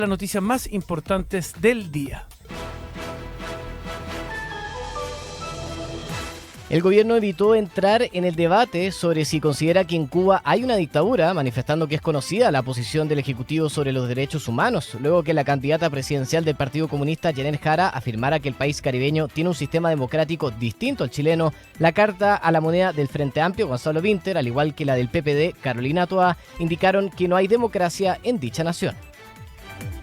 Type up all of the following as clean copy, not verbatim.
las noticias más importantes del día. El gobierno evitó entrar en el debate sobre si considera que en Cuba hay una dictadura, manifestando que es conocida la posición del Ejecutivo sobre los derechos humanos, luego que la candidata presidencial del Partido Comunista, Yanel Jara, afirmara que el país caribeño tiene un sistema democrático distinto al chileno. La carta a la moneda del Frente Amplio, Gonzalo Vinter, al igual que la del PPD, Carolina Toá, indicaron que no hay democracia en dicha nación.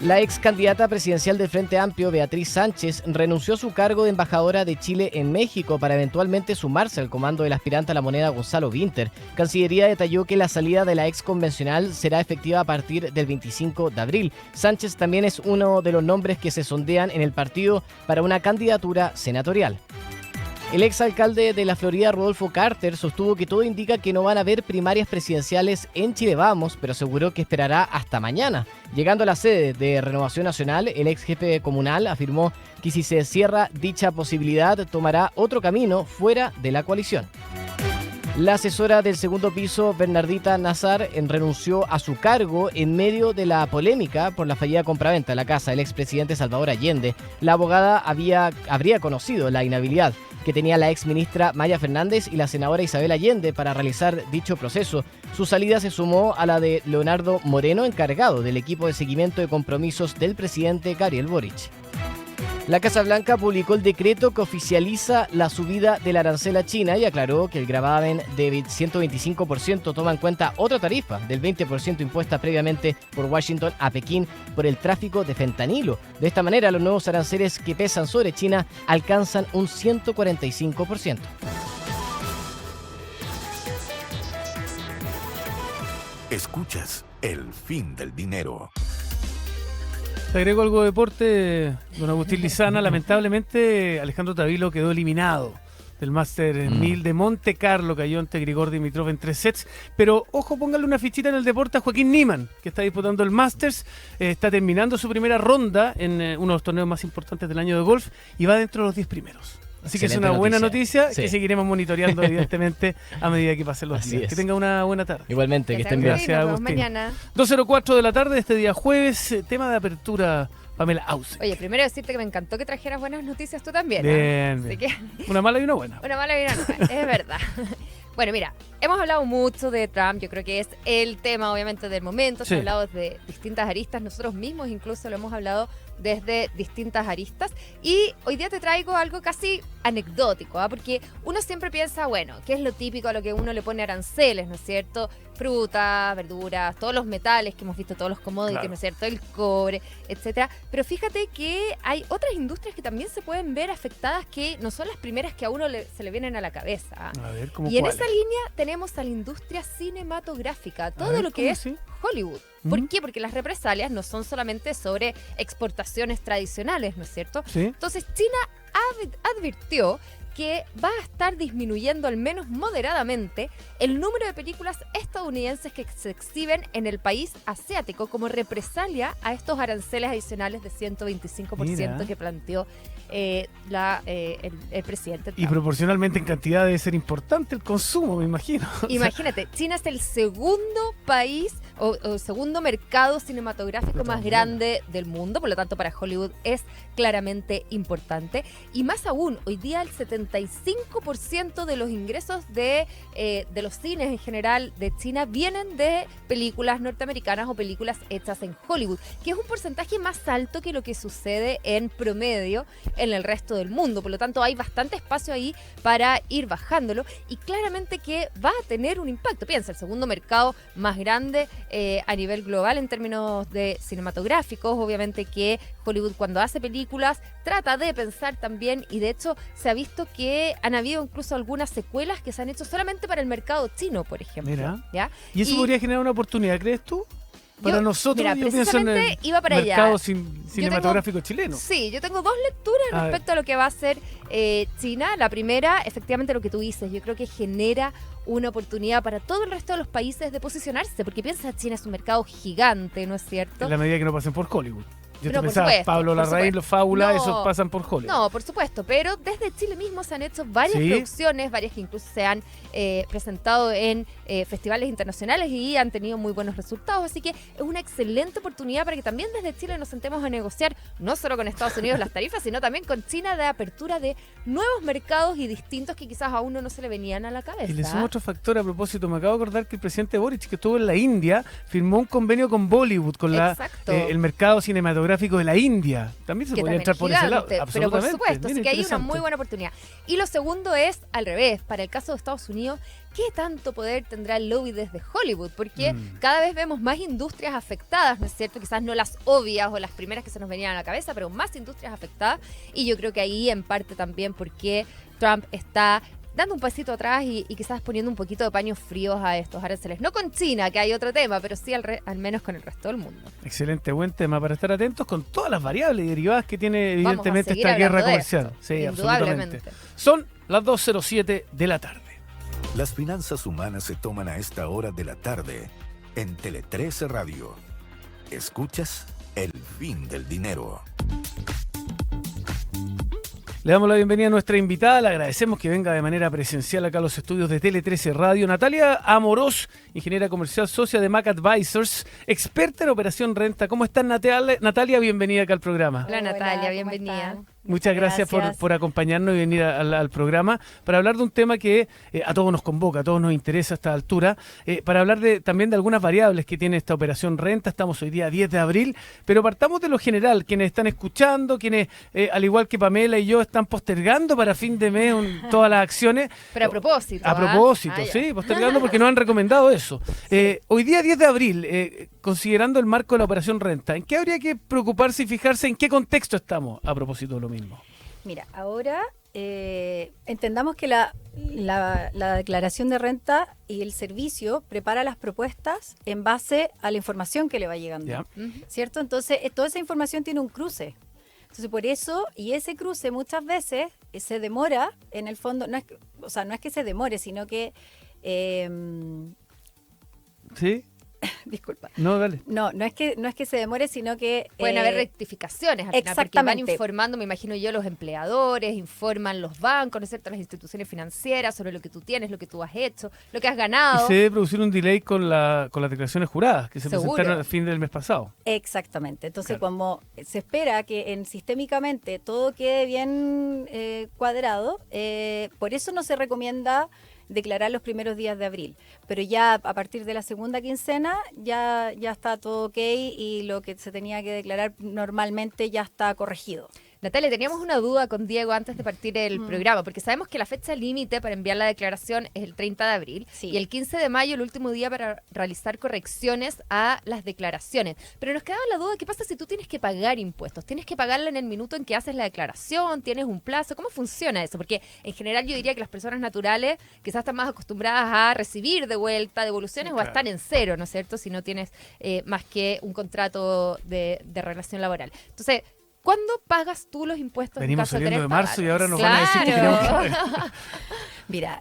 La ex candidata presidencial del Frente Amplio, Beatriz Sánchez, renunció a su cargo de embajadora de Chile en México para eventualmente sumarse al comando del aspirante a la moneda Gonzalo Vinter. Cancillería detalló que la salida de la ex convencional será efectiva a partir del 25 de abril. Sánchez también es uno de los nombres que se sondean en el partido para una candidatura senatorial. El exalcalde de la Florida, Rodolfo Carter, sostuvo que todo indica que no van a haber primarias presidenciales en Chile Vamos, pero aseguró que esperará hasta mañana. Llegando a la sede de Renovación Nacional, el ex jefe comunal afirmó que si se cierra dicha posibilidad, tomará otro camino fuera de la coalición. La asesora del segundo piso, Bernardita Nazar, renunció a su cargo en medio de la polémica por la fallida compraventa de la casa del expresidente Salvador Allende. La abogada habría conocido la inhabilidad que tenía la exministra Maya Fernández y la senadora Isabel Allende para realizar dicho proceso. Su salida se sumó a la de Leonardo Moreno, encargado del equipo de seguimiento de compromisos del presidente Gabriel Boric. La Casa Blanca publicó el decreto que oficializa la subida del arancel a China y aclaró que el gravamen de 125% toma en cuenta otra tarifa del 20% impuesta previamente por Washington a Pekín por el tráfico de fentanilo. De esta manera, los nuevos aranceles que pesan sobre China alcanzan un 145%. Escuchas El Fin del Dinero. Te agrego algo de deporte, don Agustín Lizana. Lamentablemente, Alejandro Tavilo quedó eliminado del Master 1000 de Monte Carlo. Cayó ante Grigor Dimitrov en 3 sets. Pero, ojo, póngale una fichita en el deporte a Joaquín Niemann, que está disputando el Masters. Está terminando su primera ronda en uno de los torneos más importantes del año de golf y va dentro de los 10 primeros. Así que es una buena noticia que seguiremos monitoreando, evidentemente, a medida que pasen los días. Que tenga una buena tarde. Igualmente, que estén bien. Gracias, Agustín. 2:04 de la tarde, este día jueves, tema de apertura, Pamela Ausen. Oye, primero decirte que me encantó que trajeras buenas noticias tú también. Bien, Así que... una mala y una buena. Una mala y una buena, es verdad. Bueno, mira, hemos hablado mucho de Trump, yo creo que es el tema obviamente del momento, se ha hablado de distintas aristas, nosotros mismos incluso lo hemos hablado desde distintas aristas y hoy día te traigo algo casi anecdótico, porque uno siempre piensa, bueno, ¿qué es lo típico a lo que uno le pone aranceles, ¿no es cierto? Frutas, verduras, todos los metales que hemos visto, todos los commodities, claro, ¿no es cierto? El cobre, etcétera. Pero fíjate que hay otras industrias que también se pueden ver afectadas que no son las primeras que a uno se le vienen a la cabeza. A ver, ¿cómo y en esa línea tenemos a la industria cinematográfica, todo lo que es Hollywood. ¿Por qué? Porque las represalias no son solamente sobre exportaciones tradicionales, ¿no es cierto? Sí. Entonces China advirtió que va a estar disminuyendo al menos moderadamente el número de películas estadounidenses que se exhiben en el país asiático como represalia a estos aranceles adicionales de 125% que planteó el presidente Trump. Y proporcionalmente en cantidad debe ser importante el consumo, me imagino. Imagínate, China es el segundo país o segundo mercado cinematográfico más grande del mundo, por lo tanto para Hollywood es claramente importante. Y más aún, hoy día el 75% de los ingresos de los cines en general de China vienen de películas norteamericanas o películas hechas en Hollywood, que es un porcentaje más alto que lo que sucede en promedio en el resto del mundo. Por lo tanto, hay bastante espacio ahí para ir bajándolo y claramente que va a tener un impacto. Piensa, el segundo mercado más grande a nivel global en términos de cinematográficos. Obviamente que Hollywood cuando hace películas trata de pensar también, y de hecho se ha visto que han habido incluso algunas secuelas que se han hecho solamente para el mercado chino, por ejemplo. Mira. ¿Ya? ¿Y eso podría generar una oportunidad, crees tú? Para nosotros, mira, yo pienso en el iba para mercado cinematográfico chileno. Sí, yo tengo dos lecturas respecto a lo que va a hacer China. La primera, efectivamente lo que tú dices, yo creo que genera una oportunidad para todo el resto de los países de posicionarse, porque piensa, China es un mercado gigante, ¿no es cierto? En la medida que no pasen por Hollywood. Yo No, te por pensaba, supuesto, Pablo por Larraín, supuesto. los Fábula, No, esos pasan por Hollywood. No, por supuesto, pero desde Chile mismo se han hecho varias ¿Sí? producciones, varias que incluso se han presentado en festivales internacionales y han tenido muy buenos resultados, así que es una excelente oportunidad para que también desde Chile nos sentemos a negociar, no solo con Estados Unidos las tarifas, sino también con China, de apertura de nuevos mercados y distintos que quizás a uno no se le venían a la cabeza. Y le sumo otro factor a propósito. Me acabo de acordar que el presidente Boric, que estuvo en la India, firmó un convenio con Bollywood, con Exacto. el mercado cinematográfico de la India. También se que podría también entrar por ese lado. gigante, pero por Absolutamente. supuesto, Mira, así que hay una interesante. muy buena oportunidad. Y lo segundo es al revés, para el caso de Estados Unidos, ¿qué tanto poder tendrá el lobby desde Hollywood? Porque cada vez vemos más industrias afectadas, ¿no es cierto? Quizás no las obvias o las primeras que se nos venían a la cabeza, pero más industrias afectadas. Y yo creo que ahí en parte también porque Trump está dando un pasito atrás y quizás poniendo un poquito de paños fríos a estos aranceles. No con China, que hay otro tema, pero sí al menos con el resto del mundo. Excelente, buen tema para estar atentos con todas las variables y derivadas que tiene evidentemente seguir esta guerra hablando de comercial. esto, Sí, indudablemente. absolutamente. Son las 2:07 de la tarde. Las finanzas humanas se toman a esta hora de la tarde en Tele 13 Radio. Escuchas El Fin del Dinero. Le damos la bienvenida a nuestra invitada, le agradecemos que venga de manera presencial acá a los estudios de Tele 13 Radio. Natalia Amorós, ingeniera comercial, socia de Mac Advisors, experta en operación renta. ¿Cómo estás, Natalia? Bienvenida acá al programa. Hola Natalia, ¿cómo bienvenida. están? Muchas gracias por acompañarnos y venir al programa para hablar de un tema que a todos nos convoca, a todos nos interesa a esta altura, para hablar también de algunas variables que tiene esta operación renta. Estamos hoy día 10 de abril, pero partamos de lo general. Quienes están escuchando, quienes, al igual que Pamela y yo, están postergando para fin de mes todas las acciones. Pero a propósito. A propósito, ya. sí, postergando porque nos han recomendado eso. Hoy día 10 de abril, considerando el marco de la operación renta, ¿en qué habría que preocuparse y fijarse en qué contexto estamos a propósito de lo mismo? Mira, ahora entendamos que la declaración de renta y el servicio prepara las propuestas en base a la información que le va llegando, Ya. ¿cierto? Entonces, toda esa información tiene un cruce. Entonces, por eso, y ese cruce muchas veces se demora, en el fondo, no es que se demore, sino que... ¿Sí? disculpa. No, dale. No es que se demore, sino que... Pueden haber rectificaciones al final, porque van exactamente. informando, me imagino yo, los empleadores, informan los bancos, ¿no es cierto?, las instituciones financieras sobre lo que tú tienes, lo que tú has hecho, lo que has Y ganado. se debe producir un delay con las declaraciones juradas que se Seguro. presentaron al fin del mes pasado. Exactamente. Entonces, Claro. como se espera que sistémicamente todo quede bien cuadrado, por eso no se recomienda declarar los primeros días de abril. Pero ya a partir de la segunda quincena ya está todo ok y lo que se tenía que declarar normalmente ya está corregido. Natalia, teníamos una duda con Diego antes de partir el programa, porque sabemos que la fecha límite para enviar la declaración es el 30 de abril Sí. y el 15 de mayo el último día para realizar correcciones a las declaraciones. Pero nos quedaba la duda, ¿qué pasa si tú tienes que pagar impuestos? ¿Tienes que pagarla en el minuto en que haces la declaración? ¿Tienes un plazo? ¿Cómo funciona eso? Porque en general yo diría que las personas naturales quizás están más acostumbradas a recibir de vuelta devoluciones o a Claro. estar en cero, ¿no es cierto? Si no tienes más que un contrato de relación laboral. Entonces, ¿cuándo pagas tú los impuestos? en Venimos caso de saliendo querer de marzo y pagarlos? ahora nos van a decir que tenemos que pagar. Mira,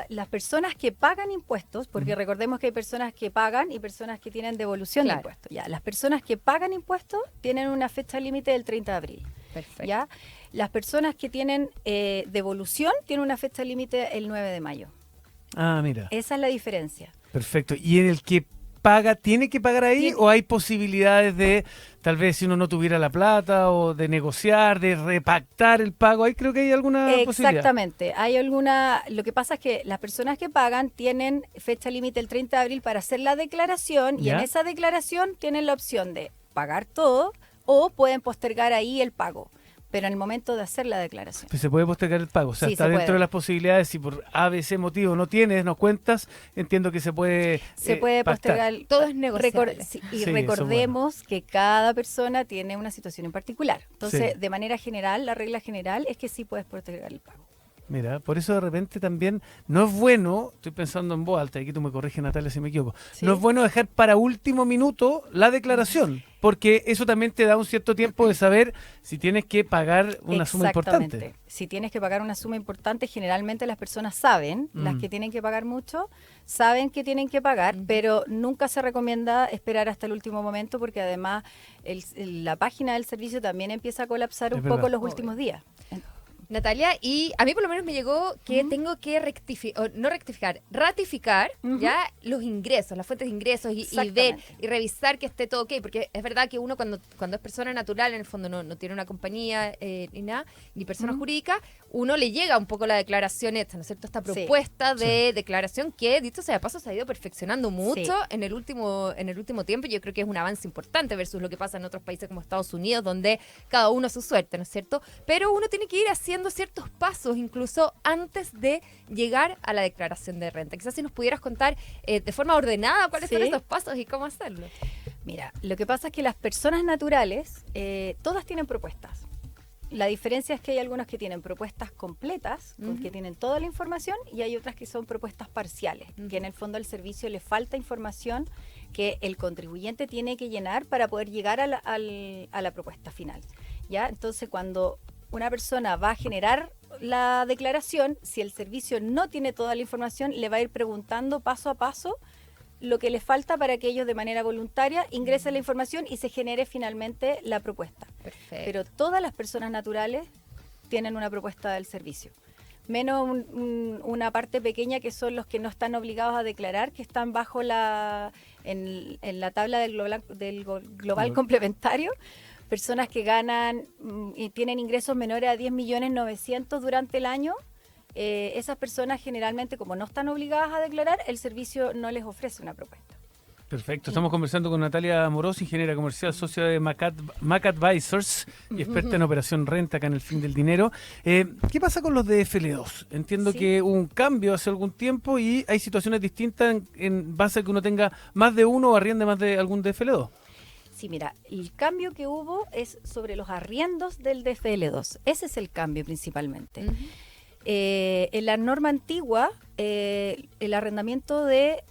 las personas que pagan impuestos, porque recordemos que hay personas que pagan y personas que tienen devolución Claro. de impuestos. Ya, las personas que pagan impuestos tienen una fecha límite del 30 de abril. Perfecto. ¿Ya? Las personas que tienen devolución tienen una fecha límite el 9 de mayo. Ah, mira, Esa es la diferencia. perfecto. ¿Y en el que paga, tiene que pagar ahí Tiene. o hay posibilidades de, tal vez si uno no tuviera la plata o de negociar, de repactar el pago? Ahí creo que hay alguna posibilidad. Exactamente. Lo que pasa es que las personas que pagan tienen fecha límite el 30 de abril para hacer la declaración y ¿Ya? en esa declaración tienen la opción de pagar todo o pueden postergar ahí el pago, pero en el momento de hacer la declaración. Pues se puede postergar el pago, o sea, Sí, está se dentro puede. de las posibilidades. Si por ABC motivo no tienes, no cuentas, entiendo que se puede Se puede pactar. postergar. Todo es negociable. Sí, Sí, y eso es recordemos que cada persona tiene una situación en particular. Entonces, Sí. de manera general, la regla general es que sí puedes postergar el pago. Mira, por eso de repente también no es bueno, estoy pensando en voz alta, y aquí tú me corriges, Natalia, si me equivoco, Sí. no es bueno dejar para último minuto la declaración, porque eso también te da un cierto tiempo de saber si tienes que pagar una suma Exactamente. importante. Si tienes que pagar una suma importante, generalmente las personas saben, las que tienen que pagar mucho, saben que tienen que pagar, pero nunca se recomienda esperar hasta el último momento porque además la página del servicio también empieza a colapsar Es un poco verdad. los últimos días. Natalia, y a mí por lo menos me llegó que tengo que ratificar ya los ingresos, las fuentes de ingresos y ver Exactamente. y revisar que esté todo ok, porque es verdad que uno cuando es persona natural, en el fondo no tiene una compañía ni nada, ni persona jurídica, uno le llega un poco la declaración esta, ¿no es cierto? Esta Sí. propuesta de declaración que, dicho sea de paso, se ha ido perfeccionando mucho Sí. en el último tiempo. Yo creo que es un avance importante versus lo que pasa en otros países como Estados Unidos, donde cada uno a su suerte, ¿no es cierto? Pero uno tiene que ir haciendo ciertos pasos incluso antes de llegar a la declaración de renta. Quizás si nos pudieras contar de forma ordenada cuáles son Sí. esos pasos y cómo hacerlo. Mira, lo que pasa es que las personas naturales, todas tienen propuestas. La diferencia es que hay algunas que tienen propuestas completas, que tienen toda la información, y hay otras que son propuestas parciales, que en el fondo al servicio le falta información que el contribuyente tiene que llenar para poder llegar a la propuesta final. ¿Ya? Entonces, cuando una persona va a generar la declaración, si el servicio no tiene toda la información, le va a ir preguntando paso a paso lo que le falta para que ellos de manera voluntaria ingresen la información y se genere finalmente la propuesta. Perfecto. Pero todas las personas naturales tienen una propuesta del servicio. Menos una parte pequeña que son los que no están obligados a declarar, que están bajo en la tabla del global complementario. Personas que ganan y tienen ingresos menores a 10.900.000 durante el año, esas personas generalmente, como no están obligadas a declarar, el servicio no les ofrece una propuesta. Perfecto, estamos conversando con Natalia Moroz, ingeniera comercial, socia de Mac Advisors y experta en operación renta acá en el Fin del Dinero. ¿Qué pasa con los DFL2? Entiendo Sí. que hubo un cambio hace algún tiempo y hay situaciones distintas en base a que uno tenga más de uno o arriende más de algún DFL2. Sí, mira, el cambio que hubo es sobre los arriendos del DFL2. Ese es el cambio principalmente. En la norma antigua, el arrendamiento de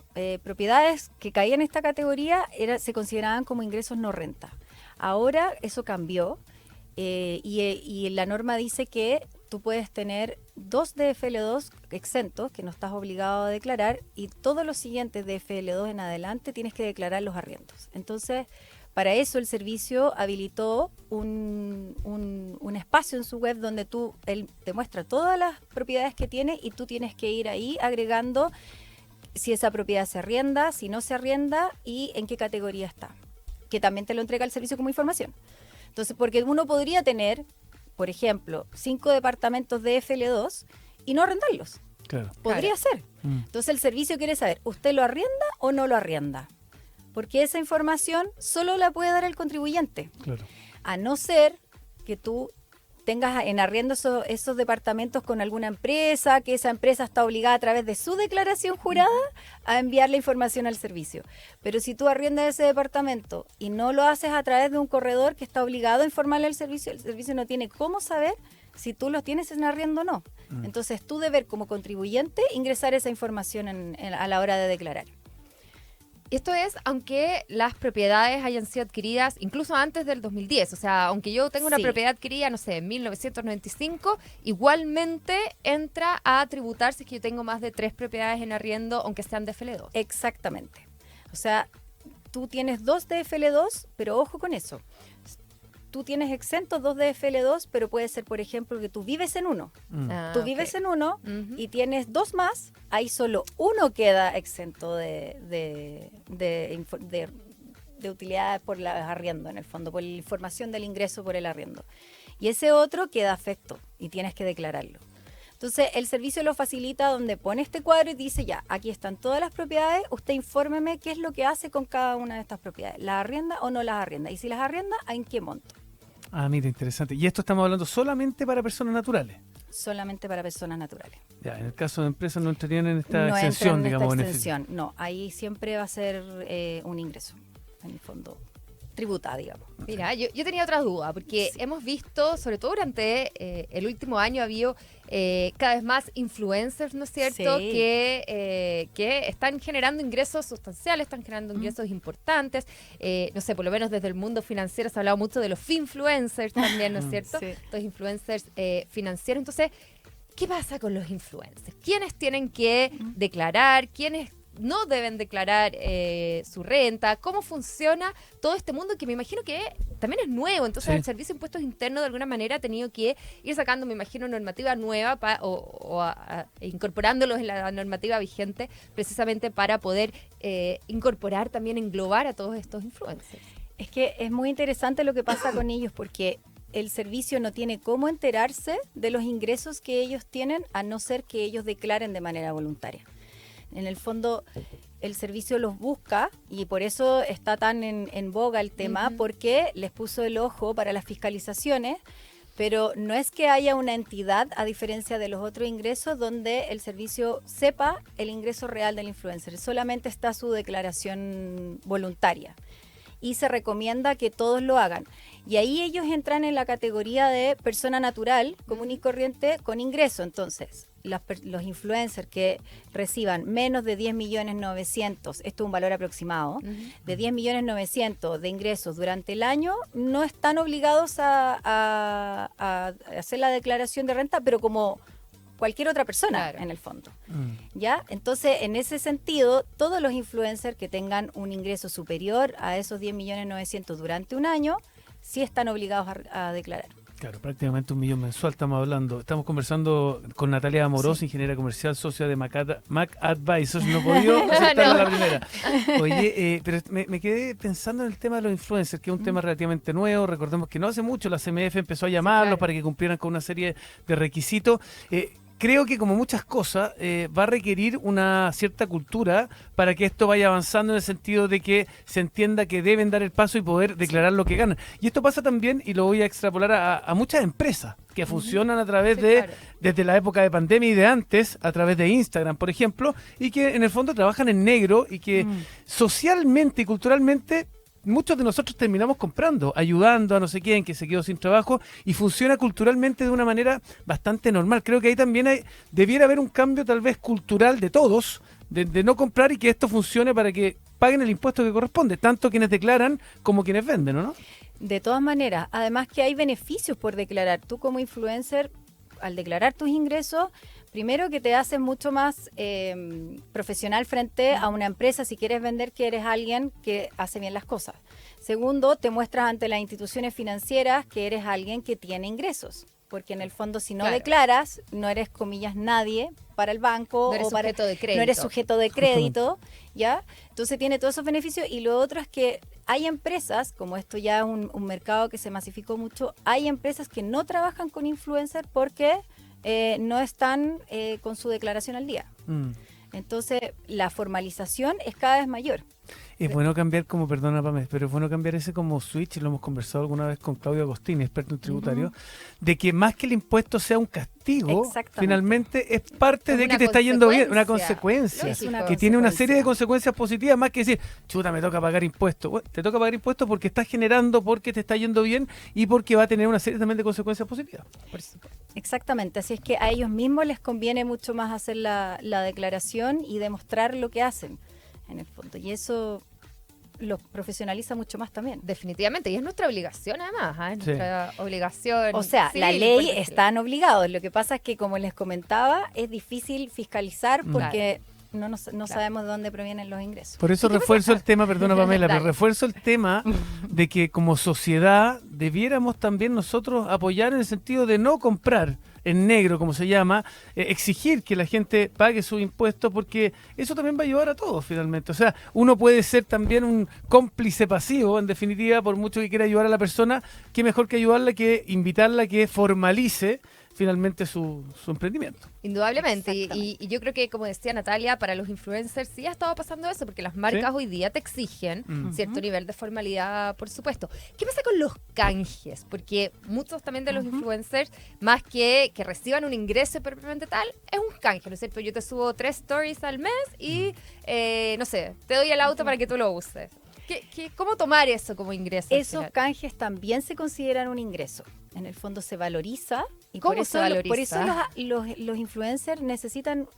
propiedades que caían en esta categoría se consideraban como ingresos no renta. Ahora eso cambió y la norma dice que tú puedes tener 2 DFL2 exentos, que no estás obligado a declarar, y todos los siguientes DFL2 en adelante tienes que declarar los arriendos. Entonces, para eso el servicio habilitó un espacio en su web donde él te muestra todas las propiedades que tiene y tú tienes que ir ahí agregando si esa propiedad se arrienda, si no se arrienda y en qué categoría está, que también te lo entrega el servicio como información. Entonces, porque uno podría tener, por ejemplo, 5 departamentos de FL2 y no arrendarlos. Claro. Podría ser. Entonces el servicio quiere saber, ¿usted lo arrienda o no lo arrienda? Porque esa información solo la puede dar el contribuyente. Claro. A no ser que tú tengas en arriendo esos departamentos con alguna empresa, que esa empresa está obligada a través de su declaración jurada a enviar la información al servicio. Pero si tú arriendas ese departamento y no lo haces a través de un corredor que está obligado a informarle al servicio, el servicio no tiene cómo saber si tú los tienes en arriendo o no. Entonces, tu deber como contribuyente ingresar esa información a la hora de declarar. Esto es aunque las propiedades hayan sido adquiridas incluso antes del 2010. O sea, aunque yo tenga una Sí. propiedad adquirida, no sé, en 1995, igualmente entra a tributar si es que yo tengo más de 3 propiedades en arriendo, aunque sean de FL2. Exactamente. O sea, tú tienes 2 de FL2, pero ojo con eso. Tú tienes exentos 2 de FL2, pero puede ser, por ejemplo, que tú vives en uno. Ah, Tú ok. vives en uno Ujú. y tienes 2 más, ahí solo uno queda exento de utilidades por el arriendo, en el fondo, por la información del ingreso por el arriendo. Y ese otro queda afecto y tienes que declararlo. Entonces, el servicio lo facilita donde pone este cuadro y dice, ya, aquí están todas las propiedades, usted infórmeme qué es lo que hace con cada una de estas propiedades. ¿Las arrienda o no las arrienda? Y si las arrienda, ¿en qué monto? Ah, mira, interesante. Y esto estamos hablando solamente para personas naturales. Solamente para personas naturales. Ya, en el caso de empresas no entrarían en esta No entra exención, en esta digamos, extensión. No, ahí siempre va a ser un ingreso, en el fondo. tributada, digamos. Mira, yo tenía otra duda, porque hemos visto, sobre todo durante el último año, ha habido cada vez más influencers, ¿no es cierto?, Sí. que están generando ingresos sustanciales, están generando ingresos importantes. No sé, por lo menos desde el mundo financiero se ha hablado mucho de los finfluencers también, ¿no es cierto? Sí. Estos influencers financieros. Entonces, ¿qué pasa con los influencers? ¿Quiénes tienen que declarar? ¿Quiénes no deben declarar su renta? ¿Cómo funciona todo este mundo que me imagino que también es nuevo? Entonces Sí. el Servicio de Impuestos Internos de alguna manera ha tenido que ir sacando, me imagino, normativa nueva incorporándolos en la normativa vigente precisamente para poder incorporar, también englobar a todos estos influencers. Es que es muy interesante lo que pasa con ellos porque el servicio no tiene cómo enterarse de los ingresos que ellos tienen a no ser que ellos declaren de manera voluntaria. En el fondo, el servicio los busca y por eso está tan en boga el tema, porque les puso el ojo para las fiscalizaciones, pero no es que haya una entidad, a diferencia de los otros ingresos, donde el servicio sepa el ingreso real del influencer. Solamente está su declaración voluntaria. Y se recomienda que todos lo hagan. Y ahí ellos entran en la categoría de persona natural, común y corriente, con ingreso. Entonces, los influencers que reciban menos de 10.900.000, esto es un valor aproximado, de 10.900.000 de ingresos durante el año, no están obligados a hacer la declaración de renta, pero como cualquier otra persona, Claro. en el fondo. ¿Ya? Entonces, en ese sentido, todos los influencers que tengan un ingreso superior a esos 10.900.000 durante un año, sí están obligados a declarar. Claro, prácticamente 1 millón mensual estamos hablando. Estamos conversando con Natalia Amorós, ingeniera comercial, socia de Mac Advisors. No he podido aceptarla No. la primera. Oye, pero me quedé pensando en el tema de los influencers, que es un tema relativamente nuevo. Recordemos que no hace mucho la CMF empezó a llamarlos claro. para que cumplieran con una serie de requisitos. Creo que como muchas cosas va a requerir una cierta cultura para que esto vaya avanzando en el sentido de que se entienda que deben dar el paso y poder declarar lo que ganan. Y esto pasa también, y lo voy a extrapolar a muchas empresas que funcionan a través Sí, de, claro. desde la época de pandemia y de antes, a través de Instagram, por ejemplo, y que en el fondo trabajan en negro y que socialmente y culturalmente muchos de nosotros terminamos comprando, ayudando a no sé quién que se quedó sin trabajo y funciona culturalmente de una manera bastante normal. Creo que ahí también debiera haber un cambio tal vez cultural de todos, de no comprar y que esto funcione para que paguen el impuesto que corresponde, tanto quienes declaran como quienes venden, ¿no? De todas maneras, además que hay beneficios por declarar. Tú como influencer, al declarar tus ingresos, primero que te haces mucho más profesional frente a una empresa si quieres vender que eres alguien que hace bien las cosas. Segundo, te muestras ante las instituciones financieras que eres alguien que tiene ingresos. Porque en el fondo, si no Claro. declaras, no eres, comillas, nadie para el banco. No eres o para, sujeto de crédito. No eres sujeto de crédito, ¿ya? Entonces tiene todos esos beneficios. Y lo otro es que hay empresas, como esto ya es un mercado que se masificó mucho, hay empresas que no trabajan con influencers porque no están con su declaración al día. Entonces, la formalización es cada vez mayor. Es bueno cambiar como, perdona Pamela, pero es bueno cambiar ese como switch, lo hemos conversado alguna vez con Claudio Agostini, experto en tributario, de que más que el impuesto sea un castigo, Exactamente. finalmente es parte Es de una que te está yendo bien, una consecuencia. consecuencia, Es una que tiene una serie de consecuencia. consecuencias positivas, más que decir, chuta, me toca pagar impuestos. Bueno, te toca pagar impuestos porque estás generando, porque te está yendo bien y porque va a tener una serie también de consecuencias positivas. Exactamente, así es que a ellos mismos les conviene mucho más hacer la declaración y demostrar lo que hacen, en el fondo. Y eso los profesionaliza mucho más también. Definitivamente, y es nuestra obligación además, ¿eh? Es Sí. nuestra obligación. O sea, civil, la por ley decirlo. están obligados. Lo que pasa es que, como les comentaba, es difícil fiscalizar porque no sabemos de dónde provienen los ingresos. Por eso refuerzo el tema, perdona Pamela, pero Dale. refuerzo el tema de que como sociedad debiéramos también nosotros apoyar en el sentido de no comprar en negro, como se llama, exigir que la gente pague sus impuestos porque eso también va a ayudar a todos finalmente. O sea, uno puede ser también un cómplice pasivo, en definitiva, por mucho que quiera ayudar a la persona, qué mejor que ayudarla, que invitarla a que formalice finalmente su emprendimiento. Indudablemente, Exactamente. y yo creo que, como decía Natalia, para los influencers sí ha estado pasando eso, porque las marcas ¿Sí? hoy día te exigen Mm. cierto nivel de formalidad, por supuesto. ¿Qué pasa con los canjes? Porque muchos también de los influencers, más que reciban un ingreso propiamente tal, es un canje, ¿no es cierto? Yo te subo 3 stories al mes y, no sé, te doy el auto para que tú lo uses. ¿Cómo tomar eso como ingreso? al Esos final? canjes también se consideran un ingreso. En el fondo se valoriza. Y ¿Cómo por se eso, valoriza? Por eso los influencers necesitan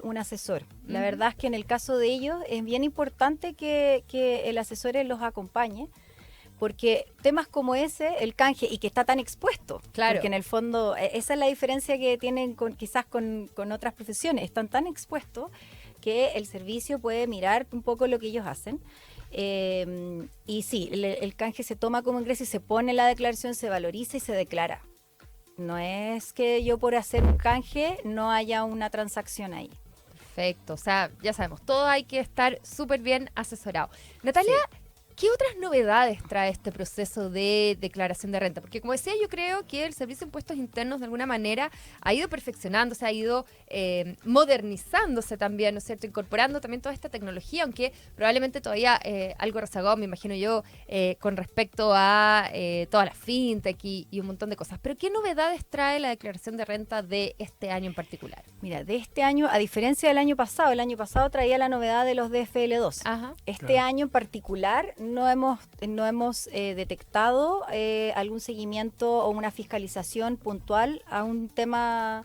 un asesor. La Ujú. verdad es que en el caso de ellos es bien importante que el asesor los acompañe. Porque temas como ese, el canje, y que está tan expuesto, Claro. porque en el fondo esa es la diferencia que tienen quizás con otras profesiones, están tan expuestos que el servicio puede mirar un poco lo que ellos hacen. Y sí, el canje se toma como ingreso y se pone en la declaración, se valoriza y se declara. No es que yo por hacer un canje no haya una transacción ahí. Perfecto, o sea, ya sabemos, todo hay que estar súper bien asesorado. Natalia, ¿qué otras novedades trae este proceso de declaración de renta? Porque como decía, yo creo que el Servicio de Impuestos Internos de alguna manera ha ido perfeccionándose, ha ido modernizándose también, ¿no es cierto? Incorporando también toda esta tecnología, aunque probablemente todavía algo rezagado, me imagino yo, con respecto a toda la fintech y un montón de cosas. Pero ¿qué novedades trae la declaración de renta de este año en particular? Mira, de este año, a diferencia del año pasado traía la novedad de los DFL2. Ajá. Este Claro. año en particular no hemos detectado algún seguimiento o una fiscalización puntual a un tema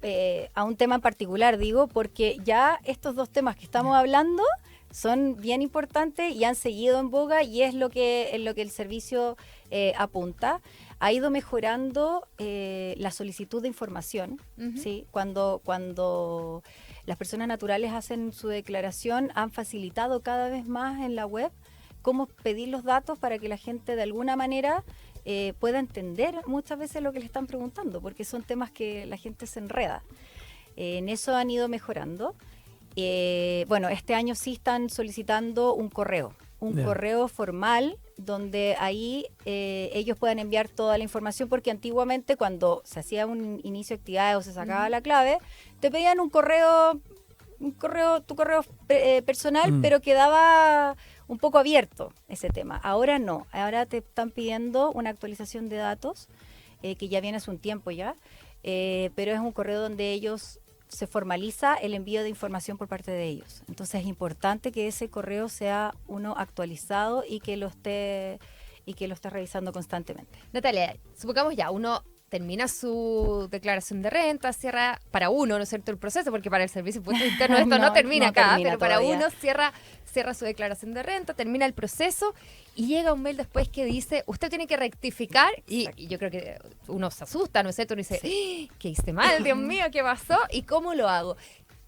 en particular, digo, porque ya estos dos temas que estamos hablando son bien importantes y han seguido en boga y es lo que el servicio apunta. Ha ido mejorando la solicitud de información, Ujú. ¿sí? Cuando las personas naturales hacen su declaración, han facilitado cada vez más en la web cómo pedir los datos para que la gente de alguna manera pueda entender muchas veces lo que le están preguntando, porque son temas que la gente se enreda. En eso han ido mejorando. Bueno, este año sí están solicitando un correo Ya. formal donde ahí ellos puedan enviar toda la información, porque antiguamente cuando se hacía un inicio de actividades o se sacaba la clave, te pedían tu correo personal, pero quedaba un poco abierto ese tema. Ahora no, ahora te están pidiendo una actualización de datos, que ya viene hace un tiempo ya, pero es un correo donde ellos se formaliza el envío de información por parte de ellos. Entonces es importante que ese correo sea uno actualizado y que lo esté revisando constantemente. Natalia, supongamos ya, uno termina su declaración de renta, cierra para uno, ¿no es cierto?, el proceso, porque para el Servicio de Impuestos Internos esto no termina no acá, termina pero para todavía. uno cierra su declaración de renta, termina el proceso y llega un mail después que dice, usted tiene que rectificar y yo creo que uno se asusta, ¿no es cierto? Uno dice, ¡Ah! ¿Qué hice mal? Dios mío, ¿qué pasó? ¿Y cómo lo hago?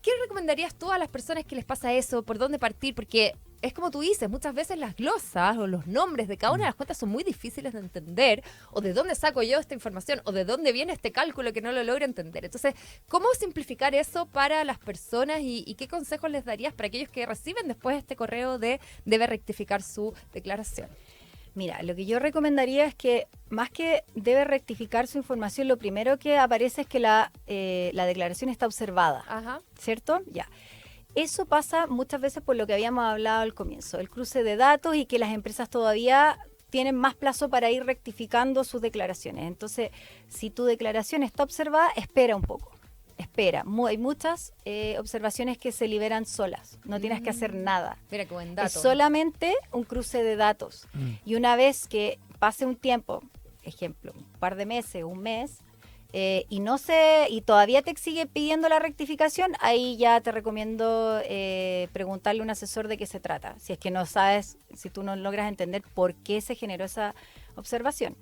¿Qué recomendarías tú a las personas que les pasa eso? ¿Por dónde partir? Porque es como tú dices, muchas veces las glosas o los nombres de cada una de las cuentas son muy difíciles de entender, o de dónde saco yo esta información, o de dónde viene este cálculo que no lo logro entender. Entonces, ¿cómo simplificar eso para las personas y qué consejos les darías para aquellos que reciben después este correo de debe rectificar su declaración? Mira, lo que yo recomendaría es que más que debe rectificar su información, lo primero que aparece es que la declaración está observada, Ajá. ¿cierto? Ya. Eso pasa muchas veces por lo que habíamos hablado al comienzo, el cruce de datos y que las empresas todavía tienen más plazo para ir rectificando sus declaraciones. Entonces, si tu declaración está observada, espera un poco. Espera. Hay muchas observaciones que se liberan solas. No tienes que hacer nada. Mira qué buen dato. Es solamente un cruce de datos. Y una vez que pase un tiempo, ejemplo, un par de meses, un mes, y todavía te sigue pidiendo la rectificación, ahí ya te recomiendo preguntarle a un asesor de qué se trata. Si es que no sabes, si tú no logras entender por qué se generó esa observación.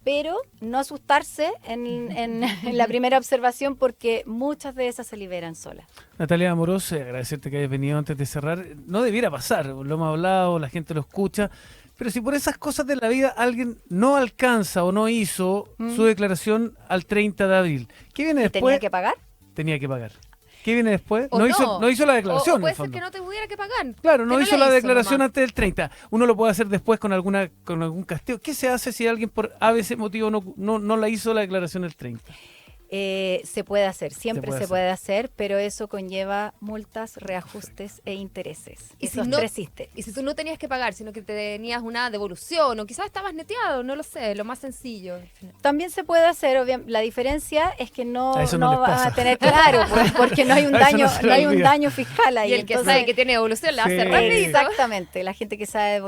Pero no asustarse en la primera observación, porque muchas de esas se liberan solas. Natalia Amorós, agradecerte que hayas venido antes de cerrar. No debiera pasar, lo hemos hablado, la gente lo escucha, pero si por esas cosas de la vida alguien no alcanza o no hizo su declaración al 30 de abril, ¿qué viene después? ¿Tenía que pagar? Tenía que pagar. ¿Qué viene después? O No hizo la declaración. O puede en el ser fondo. que no te tuviera que pagar. Claro, Que no hizo la la declaración nomás. antes del 30. Uno lo puede hacer después con algún castigo. ¿Qué se hace si alguien por ABC motivo no la hizo la declaración el 30? Se puede hacer, siempre puede se puede hacer, pero eso conlleva multas, reajustes e intereses. Y si Esos no- 3 sistemas. Y si tú no tenías que pagar, sino que tenías una devolución o quizás estabas neteado, no lo sé, lo más sencillo. También se puede hacer, la diferencia es que no, A eso no no les vas pasa. a tener claro, pues, porque no hay un A eso daño, no se le no hay un olvida. daño fiscal ahí. Y el que entonces- sabe que tiene devolución la hace Sí. rápido. Exactamente, la gente que sabe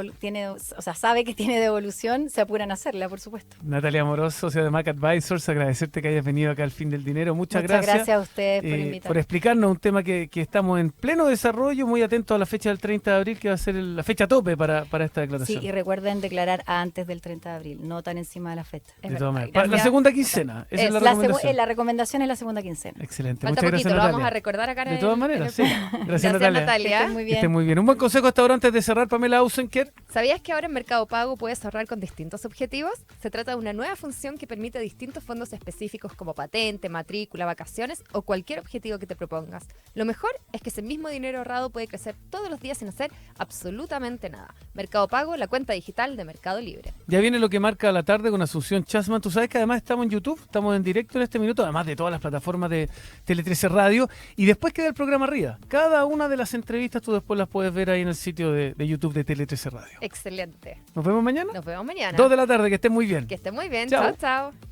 sabe que tiene devolución se apuran a hacerla, por supuesto. Natalia Amorós, socia de Mac Advisors, agradecerte que hayas venido acá al Fin del Dinero. Muchas gracias. a ustedes por por invitarme. explicarnos un tema que estamos en pleno desarrollo, muy atentos a la fecha del 30 de abril, que va a ser la fecha tope para esta Sí, declaración. y recuerden declarar antes del 30 de abril, no tan encima de la fecha. Es De todas verdad, maneras. La gracias. segunda quincena, esa es la La recomendación. recomendación es la segunda quincena. Excelente, Falta muchas poquito, gracias lo vamos Natalia. a recordar acá en De el- todas en maneras, el sí. programa. Gracias Que Natalia. estén muy Que bien. esté muy bien. Un buen consejo hasta ahora antes de cerrar, Pamela Ausenker. ¿Sabías que ahora en Mercado Pago puedes ahorrar con distintos objetivos? Se trata de una nueva función que permite distintos fondos específicos como patente, matrícula, vacaciones o cualquier objetivo que te propongas. Lo mejor es que ese mismo dinero ahorrado puede crecer todos los días sin hacer absolutamente nada. Mercado Pago, la cuenta digital de Mercado Libre. Ya viene lo que marca la tarde con Asunción Chasman. Tú sabes que además estamos en YouTube, estamos en directo en este minuto, además de todas las plataformas de Tele 13 Radio. Y después queda el programa arriba. Cada una de las entrevistas tú después las puedes ver ahí en el sitio de YouTube de Tele 13 Radio. Excelente. Nos vemos mañana. Nos vemos mañana. 2 de la tarde, que estén muy bien. Que esté muy bien. Chao. Chao, chao.